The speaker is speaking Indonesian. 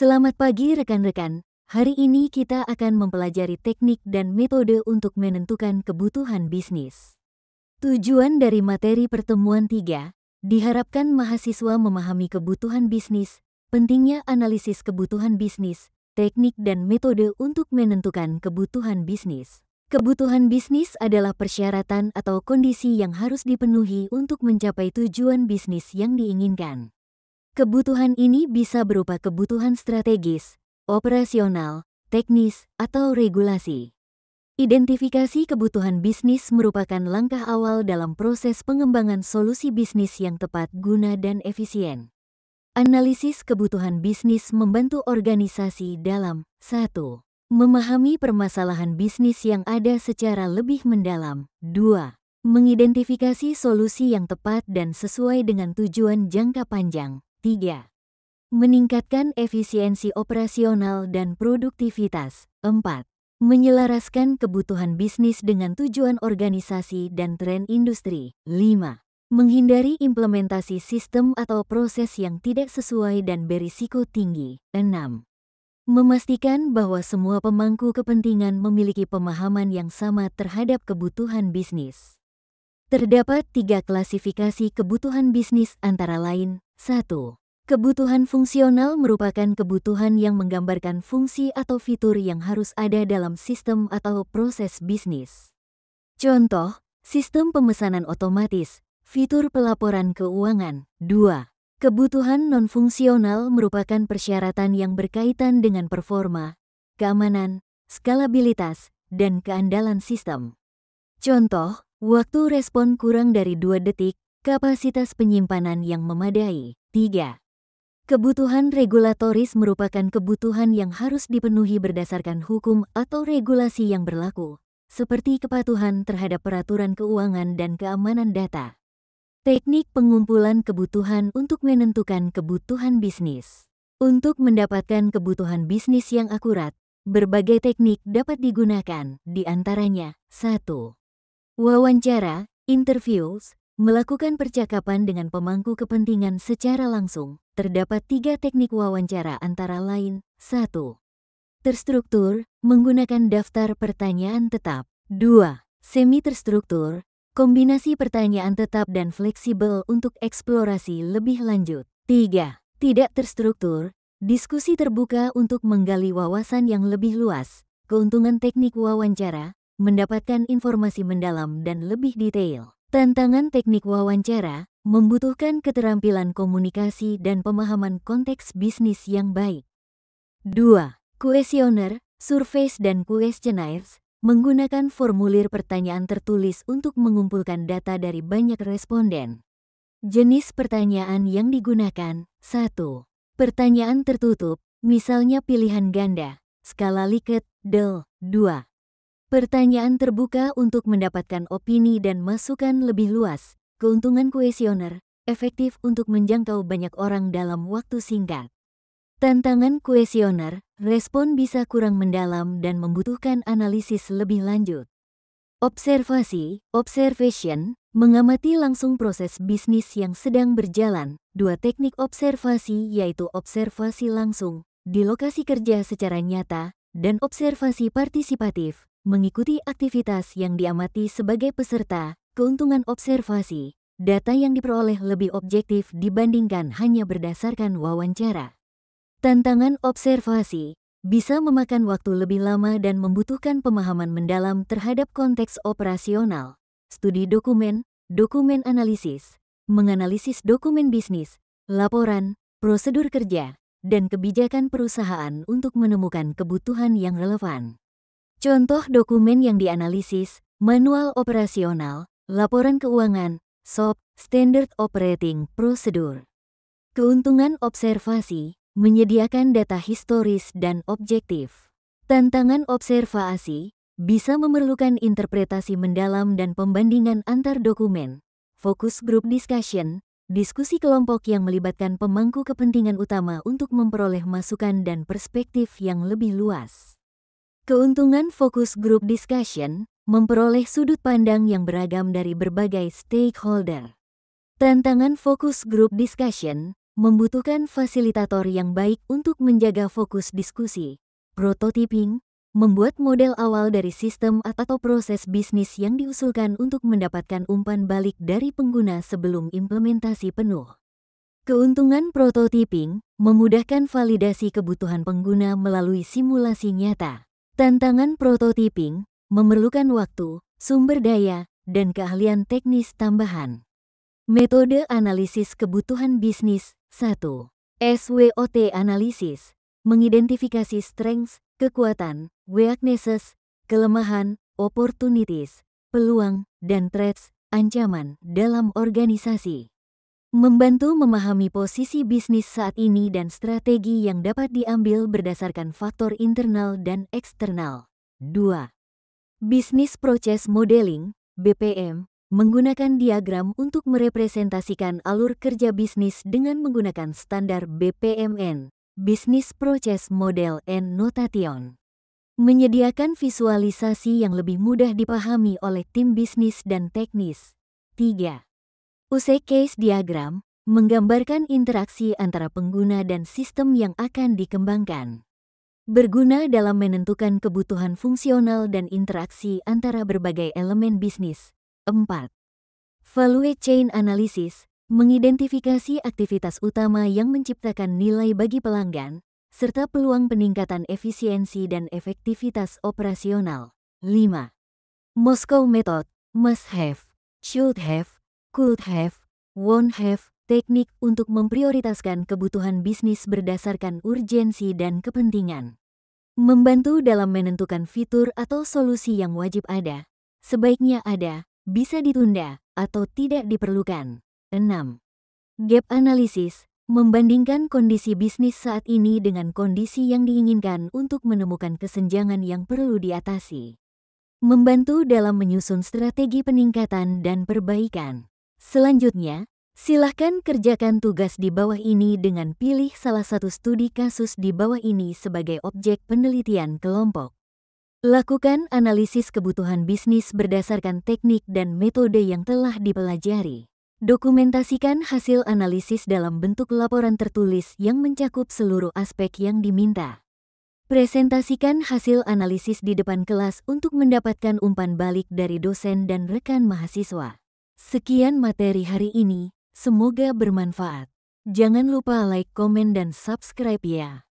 Selamat pagi rekan-rekan. Hari ini kita akan mempelajari teknik dan metode untuk menentukan kebutuhan bisnis. Tujuan dari materi pertemuan 3, diharapkan mahasiswa memahami kebutuhan bisnis, pentingnya analisis kebutuhan bisnis, teknik dan metode untuk menentukan kebutuhan bisnis. Kebutuhan bisnis adalah persyaratan atau kondisi yang harus dipenuhi untuk mencapai tujuan bisnis yang diinginkan. Kebutuhan ini bisa berupa kebutuhan strategis, operasional, teknis, atau regulasi. Identifikasi kebutuhan bisnis merupakan langkah awal dalam proses pengembangan solusi bisnis yang tepat guna dan efisien. Analisis kebutuhan bisnis membantu organisasi dalam 1. Memahami permasalahan bisnis yang ada secara lebih mendalam. 2. Mengidentifikasi solusi yang tepat dan sesuai dengan tujuan jangka panjang. 3. Meningkatkan efisiensi operasional dan produktivitas. 4. Menyelaraskan kebutuhan bisnis dengan tujuan organisasi dan tren industri. 5. Menghindari implementasi sistem atau proses yang tidak sesuai dan berisiko tinggi. 6. Memastikan bahwa semua pemangku kepentingan memiliki pemahaman yang sama terhadap kebutuhan bisnis. Terdapat 3 klasifikasi kebutuhan bisnis antara lain. 1. Kebutuhan fungsional merupakan kebutuhan yang menggambarkan fungsi atau fitur yang harus ada dalam sistem atau proses bisnis. Contoh, sistem pemesanan otomatis, fitur pelaporan keuangan. 2. Kebutuhan non-fungsional merupakan persyaratan yang berkaitan dengan performa, keamanan, skalabilitas, dan keandalan sistem. Contoh, waktu respon kurang dari 2 detik, kapasitas penyimpanan yang memadai. 3. Kebutuhan regulatoris merupakan kebutuhan yang harus dipenuhi berdasarkan hukum atau regulasi yang berlaku, seperti kepatuhan terhadap peraturan keuangan dan keamanan data. Teknik pengumpulan kebutuhan untuk menentukan kebutuhan bisnis. Untuk mendapatkan kebutuhan bisnis yang akurat, berbagai teknik dapat digunakan, di antaranya 1. Wawancara, interviews, melakukan percakapan dengan pemangku kepentingan secara langsung. Terdapat 3 teknik wawancara antara lain. 1. Terstruktur, menggunakan daftar pertanyaan tetap. 2. Semi-terstruktur, kombinasi pertanyaan tetap dan fleksibel untuk eksplorasi lebih lanjut. 3. Tidak terstruktur, diskusi terbuka untuk menggali wawasan yang lebih luas. Keuntungan teknik wawancara, mendapatkan informasi mendalam dan lebih detail. Tantangan teknik wawancara, membutuhkan keterampilan komunikasi dan pemahaman konteks bisnis yang baik. 2. Kuesioner, surveys dan questionnaires, menggunakan formulir pertanyaan tertulis untuk mengumpulkan data dari banyak responden. Jenis pertanyaan yang digunakan. 1. Pertanyaan tertutup, misalnya pilihan ganda, skala Likert, Del. 2. Pertanyaan terbuka untuk mendapatkan opini dan masukan lebih luas. Keuntungan kuesioner, efektif untuk menjangkau banyak orang dalam waktu singkat. Tantangan kuesioner, respon bisa kurang mendalam dan membutuhkan analisis lebih lanjut. Observasi, observation, mengamati langsung proses bisnis yang sedang berjalan. 2 teknik observasi yaitu observasi langsung, di lokasi kerja secara nyata, dan observasi partisipatif, mengikuti aktivitas yang diamati sebagai peserta. Keuntungan observasi, data yang diperoleh lebih objektif dibandingkan hanya berdasarkan wawancara. Tantangan observasi, bisa memakan waktu lebih lama dan membutuhkan pemahaman mendalam terhadap konteks operasional. Studi dokumen, dokumen analisis, menganalisis dokumen bisnis, laporan, prosedur kerja, dan kebijakan perusahaan untuk menemukan kebutuhan yang relevan. Contoh dokumen yang dianalisis, manual operasional, laporan keuangan, SOP, Standard Operating Procedure. Keuntungan observasi, menyediakan data historis dan objektif. Tantangan observasi, bisa memerlukan interpretasi mendalam dan pembandingan antar dokumen. Focus group discussion, diskusi kelompok yang melibatkan pemangku kepentingan utama untuk memperoleh masukan dan perspektif yang lebih luas. Keuntungan focus group discussion, memperoleh sudut pandang yang beragam dari berbagai stakeholder. Tantangan focus group discussion, membutuhkan fasilitator yang baik untuk menjaga fokus diskusi. Prototyping, membuat model awal dari sistem atau proses bisnis yang diusulkan untuk mendapatkan umpan balik dari pengguna sebelum implementasi penuh. Keuntungan prototyping, memudahkan validasi kebutuhan pengguna melalui simulasi nyata. Tantangan prototyping, memerlukan waktu, sumber daya, dan keahlian teknis tambahan. Metode analisis kebutuhan bisnis. 1. SWOT analisis, mengidentifikasi strengths, kekuatan, weaknesses, kelemahan, opportunities, peluang, dan threats, ancaman dalam organisasi. Membantu memahami posisi bisnis saat ini dan strategi yang dapat diambil berdasarkan faktor internal dan eksternal. 2. Business Process Modeling, BPM, menggunakan diagram untuk merepresentasikan alur kerja bisnis dengan menggunakan standar BPMN, Business Process Model and Notation. Menyediakan visualisasi yang lebih mudah dipahami oleh tim bisnis dan teknis. 3. Use Case Diagram, menggambarkan interaksi antara pengguna dan sistem yang akan dikembangkan. Berguna dalam menentukan kebutuhan fungsional dan interaksi antara berbagai elemen bisnis. 4. Value Chain Analysis, mengidentifikasi aktivitas utama yang menciptakan nilai bagi pelanggan, serta peluang peningkatan efisiensi dan efektivitas operasional. 5. Moscow Method, Must Have, Should Have, Could Have, Won't Have, teknik untuk memprioritaskan kebutuhan bisnis berdasarkan urgensi dan kepentingan. Membantu dalam menentukan fitur atau solusi yang wajib ada, sebaiknya ada, bisa ditunda, atau tidak diperlukan. 6. Gap Analysis, membandingkan kondisi bisnis saat ini dengan kondisi yang diinginkan untuk menemukan kesenjangan yang perlu diatasi. Membantu dalam menyusun strategi peningkatan dan perbaikan. Selanjutnya, silahkan kerjakan tugas di bawah ini dengan pilih salah satu studi kasus di bawah ini sebagai objek penelitian kelompok. Lakukan analisis kebutuhan bisnis berdasarkan teknik dan metode yang telah dipelajari. Dokumentasikan hasil analisis dalam bentuk laporan tertulis yang mencakup seluruh aspek yang diminta. Presentasikan hasil analisis di depan kelas untuk mendapatkan umpan balik dari dosen dan rekan mahasiswa. Sekian materi hari ini, semoga bermanfaat. Jangan lupa like, komen, dan subscribe ya.